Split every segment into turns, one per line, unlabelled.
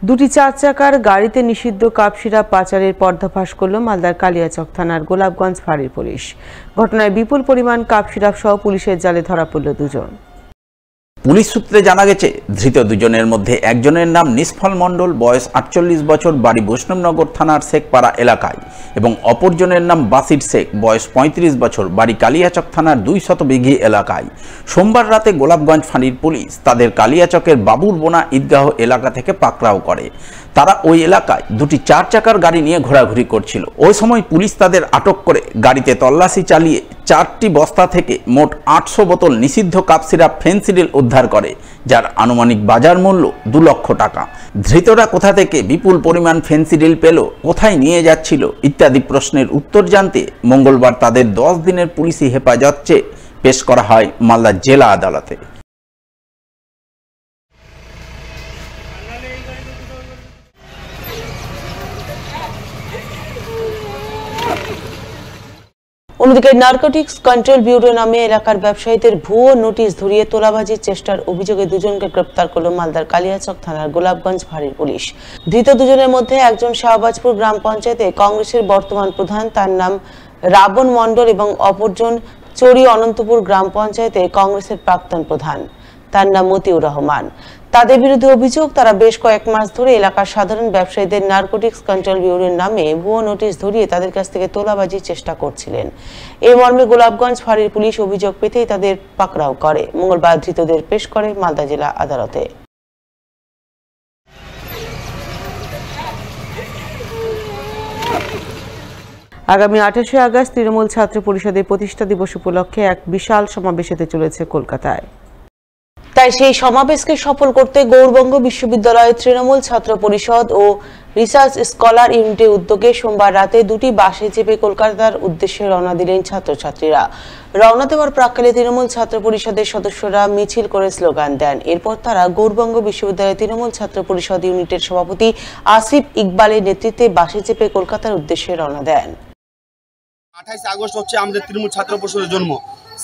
দুটি 4 চাকার গাড়িতে নিষিদ্ধ কাপ সিরাপ পাচারের পর্দাফাশ করল মালদার কালিয়াচক থানার গোলাপগঞ্জ ফাঁড়ির পুলিশ। ঘটনায় বিপুল পরিমাণ কাপ সিরাপ সহ পুলিশের জালে ধরা পড়ল দুজন।
পুলিশ সূত্রে জানা গেছে, ধৃত দুজনের মধ্যে একজনের নাম নিষ্ফল মণ্ডল, বয়স 48 বছর, বাড়ি বৈষ্ণবনগর থানার শেখপাড়া এলাকায়, এবং অপরজনের নাম বাসির শেখ, বয়স 35 বছর, বাড়ি কালিয়াচক থানার 200 বিঘি এলাকায়। সোমবার রাতে গোলাপগঞ্জ ফাঁড়ির পুলিশ তাদের কালিয়াচকের বাবুর বোনা ঈদগাহ এলাকা থেকে পাকড়াও করে। তারা ওই এলাকায় দুটি 4 চাকার গাড়ি নিয়ে ঘোরাঘুরি করছিল। ওই সময় পুলিশ তাদের আটক করে গাড়িতে তল্লাশি চালিয়ে 4টি বস্তা থেকে মোট 800 বোতল নিষিদ্ধ কাপ সিরাপ ফেন্সিডিল উদ্ধার করে, যার আনুমানিক বাজার মূল্য 2 লক্ষ টাকা। ধৃতরা কোথা থেকে বিপুল পরিমাণ ফেন্সিডিল পেল, কোথায় নিয়ে যাচ্ছিল ইত্যাদি প্রশ্নের উত্তর জানতে মঙ্গলবার তাদের 10 দিনের পুলিশি হেফাজত চেয়ে পেশ করা হয় মালদা জেলা আদালতে।
অন্যদিকে নার্কোটিক্স কন্ট্রোল ব্যুরো নামে এলাকার ব্যবসায়ীদের ভুয়ো নোটিশ ধরিয়ে তোলাবাজির চেষ্টার অভিযোগে দুজনকে গ্রেপ্তার করল মালদার কালিয়াচক থানার গোলাপগঞ্জ ফাঁড়ির পুলিশ। ধৃত দুজনের মধ্যে একজন শাহবাজপুর গ্রাম পঞ্চায়েতে কংগ্রেসের বর্তমান প্রধান, তার নাম রাবণ মণ্ডল, এবং অপরজন চড়ি অনন্তপুর গ্রাম পঞ্চায়েতে কংগ্রেসের প্রাক্তন প্রধান, তার নাম মতিউর রহমান। তাদের বিরুদ্ধে অভিযোগ, তারা বেশ কয়েক মাস ধরে এলাকার সাধারণ ব্যবসায়ীদের নার্কোটিক্স কন্ট্রোল ব্যুরোর নামে ভুয়ো নোটিশ ধরিয়ে তাদের কাছ থেকে তোলাবাজির চেষ্টা করছিলেন। এই মর্মে গোলাপগঞ্জ ফাঁড়ির পুলিশ অভিযোগ পেতেই তাদের পাকড়াও করে। মঙ্গলবার ধৃতদের পেশ করে মালদা জেলা আদালতে। আগামী 28শে আগস্ট তৃণমূল ছাত্র পরিষদের প্রতিষ্ঠা দিবস উপলক্ষে এক বিশাল সমাবেশ হতে চলেছে কলকাতায়। তাই সেই সমাবেশকে সফল করতে গৌড়বঙ্গ বিশ্ববিদ্যালয়ের তৃণমূল ছাত্র পরিষদ ও রিসার্চ স্কলার ইউনিটের উদ্যোগে সোমবার রাতে দুটি বাসে চেপে কলকাতার উদ্দেশ্যে রওনা দিলেন ছাত্রছাত্রীরা। রওনা দেওয়ার প্রাক্কালে তৃণমূল ছাত্র পরিষদের সদস্যরা মিছিল করে স্লোগান দেন। এরপর তারা গৌড়বঙ্গ বিশ্ববিদ্যালয়ের তৃণমূল ছাত্র পরিষদ ইউনিটের সভাপতি আসিফ ইকবালের নেতৃত্বে বাসে চেপে কলকাতার উদ্দেশ্যে রওনা দেন।
28 আগস্ট হচ্ছে আমাদের তৃণমূল ছাত্র পরিষদের জন্ম।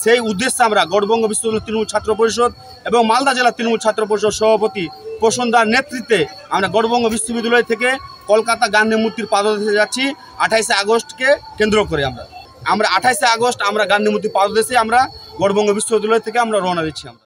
সেই উদ্দেশ্যে আমরা গৌড়বঙ্গ বিশ্ববিদ্যালয় তৃণমূল ছাত্র পরিষদ এবং মালদা জেলা তৃণমূল ছাত্র পরিষদ সভাপতি প্রসন্নদার নেতৃত্বে আমরা গৌড়বঙ্গ বিশ্ববিদ্যালয় থেকে কলকাতা গান্ধী মূর্তির পাদদেশে যাচ্ছি 28 আগস্টকে কেন্দ্র করে। আমরা 28 আগস্ট আমরা গান্ধী মূর্তির পাদদেশে আমরা গৌড়বঙ্গ বিশ্ববিদ্যালয় থেকে আমরা রওনা দিচ্ছি।